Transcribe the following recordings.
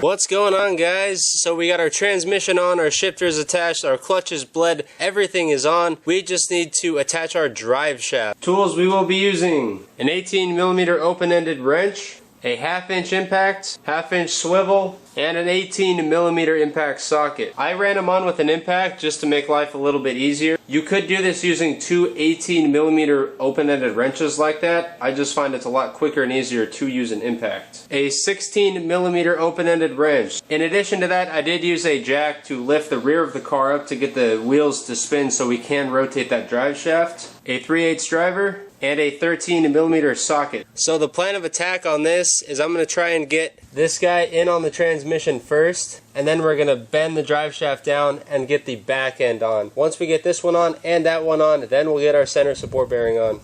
What's going on, guys? So we got our transmission on, our shifters attached, our clutch is bled, everything is on. We just need to attach our drive shaft. Tools we will be using: an 18mm open-ended wrench, a 1/2 inch impact, 1/2 inch swivel, and an 18mm impact socket. I ran them on with an impact just to make life a little bit easier. You could do this using two 18mm open-ended wrenches like that. I just find it's a lot quicker and easier to use an impact. A 16mm open-ended wrench. In addition to that, I did use a jack to lift the rear of the car up to get the wheels to spin so we can rotate that drive shaft. A 3/8 driver, and a 13mm socket. So the plan of attack on this is I'm going to try and get this guy in on the transmission first, and then we're going to bend the drive shaft down and get the back end on. Once we get this one on and that one on, then we'll get our center support bearing on.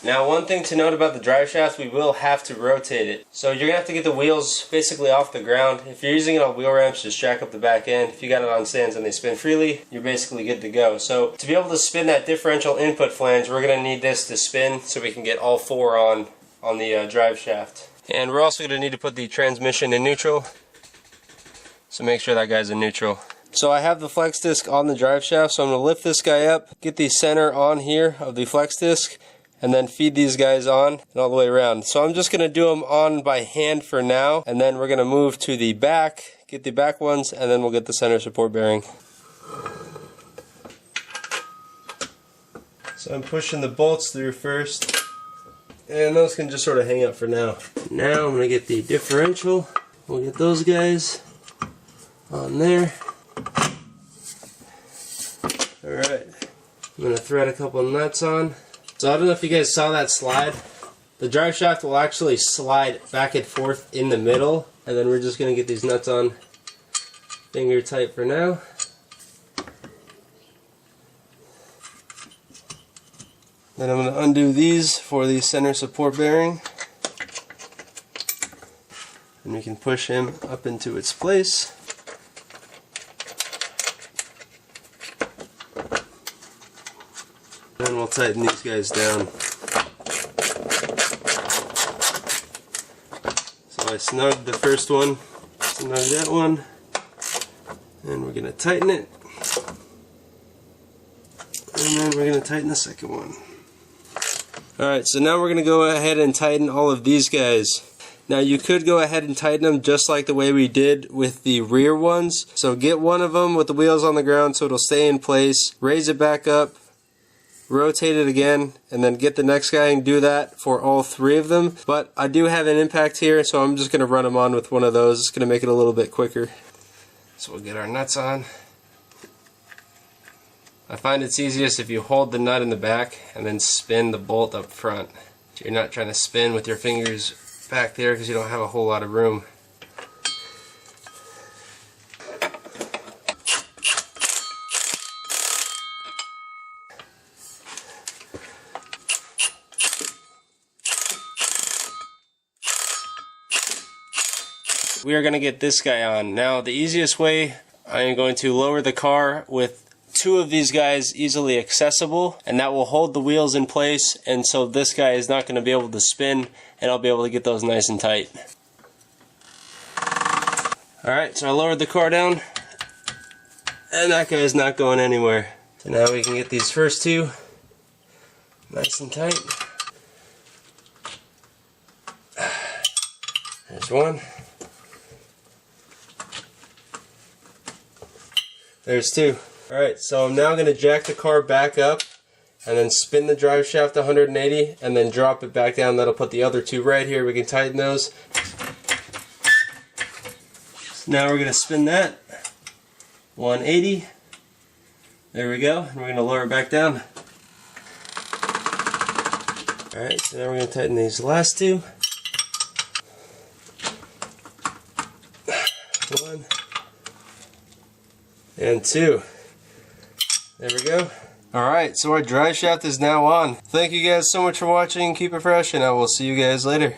Now, one thing to note about the drive shaft, we will have to rotate it. So you're going to have to get the wheels basically off the ground. If you're using it on wheel ramps, just jack up the back end. If you got it on stands and they spin freely, you're basically good to go. So to be able to spin that differential input flange, we're going to need this to spin so we can get all four on the drive shaft. And we're also going to need to put the transmission in neutral. So make sure that guy's in neutral. So I have the flex disc on the drive shaft, so I'm going to lift this guy up, get the center on here of the flex disc, and then feed these guys on and all the way around. So I'm just going to do them on by hand for now, and then we're going to move to the back, get the back ones, and then we'll get the center support bearing. So I'm pushing the bolts through first, and those can just sort of hang up for now. Now I'm going to get the differential. We'll get those guys on there. Alright, I'm going to thread a couple nuts on. So I don't know if you guys saw that slide. The drive shaft will actually slide back and forth in the middle, and then we're just going to get these nuts on finger tight for now. Then I'm going to undo these for the center support bearing, and we can push him up into its place. Then we'll tighten these guys down. So I snugged the first one, snug that one, and we're going to tighten it. And then we're going to tighten the second one. Alright, so now we're going to go ahead and tighten all of these guys. Now you could go ahead and tighten them just like the way we did with the rear ones. So get one of them with the wheels on the ground so it'll stay in place, raise it back up, rotate it again, and then get the next guy and do that for all three of them. But I do have an impact here, so I'm just going to run them on with one of those. It's going to make it a little bit quicker. So we'll get our nuts on. I find it's easiest if you hold the nut in the back and then spin the bolt up front. So you're not trying to spin with your fingers back there because you don't have a whole lot of room. We are going to get this guy on. Now the easiest way, I am going to lower the car with two of these guys easily accessible, and that will hold the wheels in place, and so this guy is not going to be able to spin, and I'll be able to get those nice and tight. Alright, so I lowered the car down, and that guy's not going anywhere. So now we can get these first two nice and tight. There's one. There's two. Alright, so I'm now going to jack the car back up and then spin the drive shaft 180 and then drop it back down. That'll put the other two right here. We can tighten those. So now we're going to spin that 180. There we go. And we're going to lower it back down. Alright, so now we're going to tighten these last two. One and two. There we go. Alright, so our drive shaft is now on. Thank you guys so much for watching. Keep it fresh, and I will see you guys later.